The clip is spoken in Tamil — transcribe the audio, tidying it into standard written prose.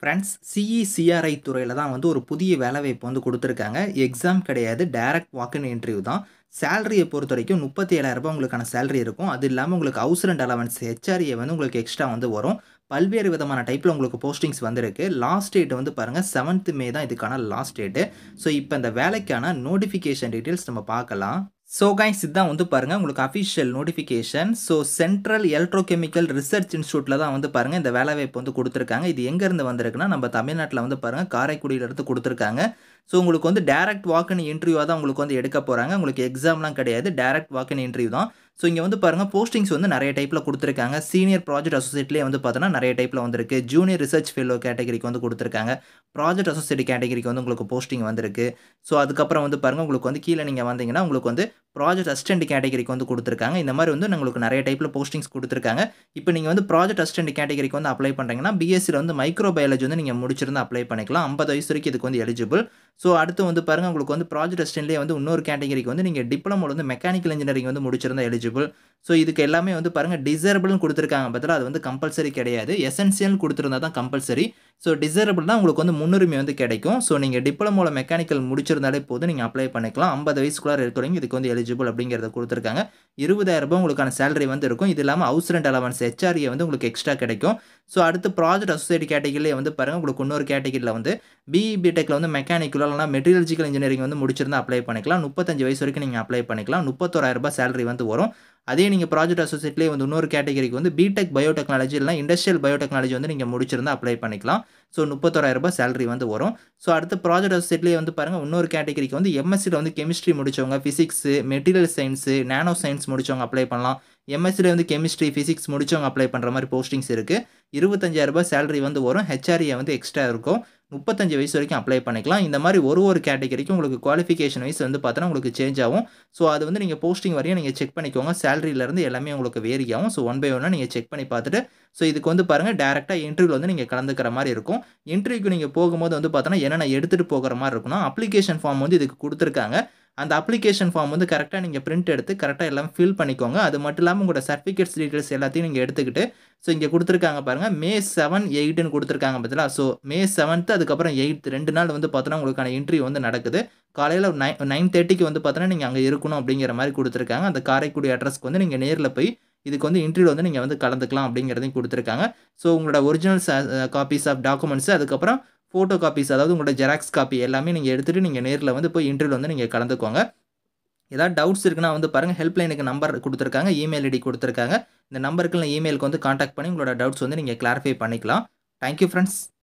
ஃப்ரெண்ட்ஸ் சிஇசிஆர்ஐ துறையில தான் வந்து ஒரு புதிய வேலைவாய்ப்பு வந்து குடுத்துருக்காங்க. எக்ஸாம் கிடையாது. டைரக்ட் வாக்-இன் இன்டர்வியூ தான். சேலரிய பொறுத்தவரைக்கும் ரூ. 37,000 உங்களுக்கான சேலரி இருக்கும். அது இல்லாம உங்களுக்கு ஹவுஸ் ரெண்ட் அலவன்ஸ் ஹெச்ஆர்ஏ வந்து உங்களுக்கு எக்ஸ்ட்ரா வந்து வரும். பல்வேறு விதமான டைப்ல உங்களுக்கு போஸ்டிங்ஸ் வந்திருக்கு. லாஸ்ட் டேட் வந்து பாருங்க 7த் மே தான் இதுக்கான லாஸ்ட் டேட்டு. ஸோ இப்ப இந்த வேலைக்கான நோட்டிஃபிகேஷன் டீட்டெயில்ஸ் நம்ம பார்க்கலாம். ஸோ கைஸ் இதான் வந்து பாருங்க உங்களுக்கு official notification. So central electrochemical research இன்ஸ்டிடியூட்ல தான் வந்து பாருங்க இந்த வேலைவாய்ப்பு வந்து குடுத்துருக்காங்க. இது எங்கேருந்து வந்திருக்குன்னா, நம்ம தமிழ்நாட்டுல வந்து பாருங்க காரைக்குடியிலிருந்து குடுத்துருக்காங்க. ஸோ உங்களுக்கு வந்து டைரக்ட் வாக்-இன் இன்டர்வியூவா தான் உங்களுக்கு வந்து எடுக்க போறாங்க. உங்களுக்கு எக்ஸாம்லாம் கிடையாது. டைரக்ட் வாக்-இன் இன்டர்வியூ தான். ஸோ இங்க வந்து பாருங்க போஸ்டிங்ஸ் வந்து நெறைய டைப்ல குடுத்துருக்காங்க. சீனியர் ப்ராஜெக்ட் அசோசியேட்லயே வந்து பார்த்தோன்னா நெறைய டைப்ல வந்திருக்கு. ஜூனியர் ரிசர்ச் ஃபெல்லோ கேட்டகரிக்கு வந்து குடுத்துருக்காங்க. ப்ராஜெக்ட் அசோசியேட் கேட்டகரிக்கு வந்து உங்களுக்கு போஸ்டிங் வந்திருக்கு. ஸோ அதுக்கப்புறம் வந்து பாருங்க உங்களுக்கு வந்து கீழ நீங்க வந்தீங்கன்னா, உங்களுக்கு வந்து ப்ராஜெக்ட் அசிஸ்டன்ட் கேட்டகரிக்கு வந்து குடுத்துருக்காங்க. இந்த மாரி வந்து உங்களுக்கு நெறைய டைப்ல போஸ்டிங்ஸ் குடுத்துருக்காங்க. இப்ப நீங்க வந்து ப்ராஜெக்ட் அசிஸ்டன்ட் கேட்டகரிக்கு வந்து அப்ளை பண்றீங்கன்னா, பிஎஸ்சில வந்து மைக்ரோ பயாலஜி வந்து நீங்க முடிச்சிருந்தா அப்ளை பண்ணிக்கலாம். 50 வயசு வரைக்கும் இதுக்கு வந்து எலிஜிபிள். ஸோ அடுத்து வந்து பாருங்க உங்களுக்கு வந்து ப்ராஜெக்ட் அசிஸ்டன்ட்லயே வந்து இன்னொரு கேட்டகரிக்கு வந்து நீங்க டிப்ளமோல வந்து மெக்கானிக்கல் இன்ஜினியரிங் வந்து முடிச்சிருந்தா எலிஜிபிள். ஸோ இதுக்கு எல்லாமே வந்து பாருங்க டிசேரபிள்னு குடுத்துருக்காங்க பார்த்தீங்களா, அது வந்து கம்பல்சரி கிடையாது. எசென்சியல்னு குடுத்திருந்தா தான் கம்பல்சரி. ஸோ டிசேரபிள்னா உங்களுக்கு வந்து முன்னுரிமை வந்து கிடைக்கும். ஸோ நீங்க டிப்ளமோல மெக்கானிக்கல் முடிச்சிருந்தாலே போதும், நீங்க அப்ளை பண்ணிக்கலாம். 50 வயசுக்குள்ளார இருக்கிறவங்க இதுக்கு வந்து எலிஜிபிள் அப்படிங்கிறத குடுத்துருக்காங்க. ரூ. 20,000 உங்களுக்கான சேலரி வந்து இருக்கும். இது இல்லாம ஹவுஸ் ரெண்ட் அலவன்ஸ் ஹெச்ஆர்ஏ வந்து உங்களுக்கு எக்ஸ்ட்ரா கிடைக்கும். ஸோ அடுத்து ப்ராஜெக்ட் அசோசியேட் கேட்டகரியிலே வந்து பாருங்க உங்களுக்கு இன்னொரு கேட்டகரியில வந்து பிஇ, பிடெக்ல வந்து மெக்கானிக்கல் இல்லனா மெட்டீரியல்ஜிக்கல் இன்ஜினியரிங் வந்து முடிச்சிருந்தா அப்ளை பண்ணிக்கலாம். 35 வயசு வரைக்கும் நீங்க அப்ளை பண்ணிக்கலாம். ரூ. 31,000 சேலரி வந்து வரும். அதே நீங்க ப்ராஜெக்ட் அசோசியேட்லயே வந்து இன்னொரு கேட்டகரிக்கு வந்து பிடெக் பயோடெக்னாலஜி இல்லனா இண்டஸ்ட்ரியல் பயோடெக்னாலஜி வந்து நீங்க முடிச்சிருந்தா அப்ளை பண்ணிக்கலாம். ஸோ ரூ. 31,000 சேலரி வந்து வரும். ஸோ அடுத்து ப்ராஜெக்ட் அசோசியேட்லயே வந்து பாருங்க இன்னொரு கேட்டகரிக்கு வந்து எம்எஸ்சில வந்து கெமிஸ்ட்ரி முடிச்சவங்க, பிசிக்ஸ், மெட்டீரியல் சயன்ஸ், நானோ சயன்ஸ் முடிச்சவங்க அப்ளை பண்ணலாம். எம்எஸ்சில வந்து கெமிஸ்ட்ரி, பிசிக்ஸ் முடிச்சவங்க அப்ளை பண்ற மாரி போஸ்டிங்ஸ் இருக்கு. ரூ. 25,000 சேலரி வந்து வரும். ஹெச்ஆர்ஏ வந்து எக்ஸ்ட்ரா இருக்கும். 35 வயசு வரைக்கும் அப்ளை பண்ணிக்கலாம். இந்த மாரி ஒரு கேட்டகரிக்கும் உங்களுக்கு குவாலிஃபிகேஷன் வைஸ் வந்து பார்த்தோன்னா உங்களுக்கு சேஞ்ச் ஆகும். ஸோ அது வந்து நீங்க போஸ்டிங் வரையும் நீங்க செக் பண்ணிக்கோங்க. சேலரிலருந்து எல்லாமே உங்களுக்கு வேரி ஆகும். ஸோ ஒன் பை ஒன்னா நீங்க செக் பண்ணி பார்த்துட்டு, ஸோ இதுக்கு வந்து பாருங்க டைரக்ட்டா இன்டர்வியூல வந்து நீங்க கலந்துக்கிற மாரி இருக்கும். இன்டர்வியூக்கு நீங்க போகும்போது வந்து பார்த்தோன்னா, என்னென்ன எடுத்துட்டு போகிற மாரி இருக்குன்னா, அப்ளிகேஷன் ஃபார்ம் வந்து இதுக்கு குடுத்துருக்காங்க. அந்த அப்ளிகேஷன் ஃபார்ம் வந்து கரெக்ட்டா நீங்க பிரிண்ட் எடுத்து கரெக்ட்டா எல்லாம் ஃபில் பண்ணிக்கோங்க. அது மட்டும் இல்லாம உங்களோட சர்டிஃபிகேட்ஸ் டீட்டெயில்ஸ் எல்லாத்தையும் நீங்க எடுத்துக்கிட்டு, ஸோ இங்க குடுத்துருக்காங்க பாருங்க. மே 7, 8ன்னு குடுத்துருக்காங்க பார்த்தீங்களா? ஸோ மே 7த் அதுக்கப்புறம் 8த் 2 நாள் வந்து பார்த்தோன்னா, உங்களுக்கான இன்டர்வியூ வந்து நடக்குது. காலையில 9:30க்கு வந்து பார்த்தோன்னா, நீங்க அங்க இருக்கணும் அப்படிங்கிற மாரி குடுத்துருக்காங்க. அந்த காரைக்குடி அட்ரஸ்க்கு வந்து நீங்க நேர்ல போய் இதுக்கு வந்து இன்டர்வியூல வந்து நீங்க வந்து கலந்துக்கலாம் அப்படிங்கிறதையும் குடுத்துருக்காங்க. ஸோ உங்களோட ஒரிஜினல் காப்பீஸ் ஆஃப் டாக்குமெண்ட்ஸ் அதுக்கப்புறம் ஃபோட்டோ காப்பீஸ் அதாவது உங்களோட ஜெராக்ஸ் காப்பி எல்லாமே நீங்க எடுத்துட்டு நீங்க நேர்ல வந்து போய் இன்டர்வியூல வந்து நீங்க கலந்துக்கோங்க. ஏதாவது டவுட்ஸ் இருக்குன்னா வந்து பாருங்க ஹெல்ப்லைனுக்கு நம்பர் குடுத்துருக்காங்க. இமெயில் ஐடி குடுத்துருக்காங்க. இந்த நம்பருக்கு இல்ல இமெயிலுக்கு வந்து கான்டாக்ட் பண்ணி உங்களோட டவுட்ஸ் வந்து நீங்க கிளாரிஃபை பண்ணிக்கலாம். Thank you friends.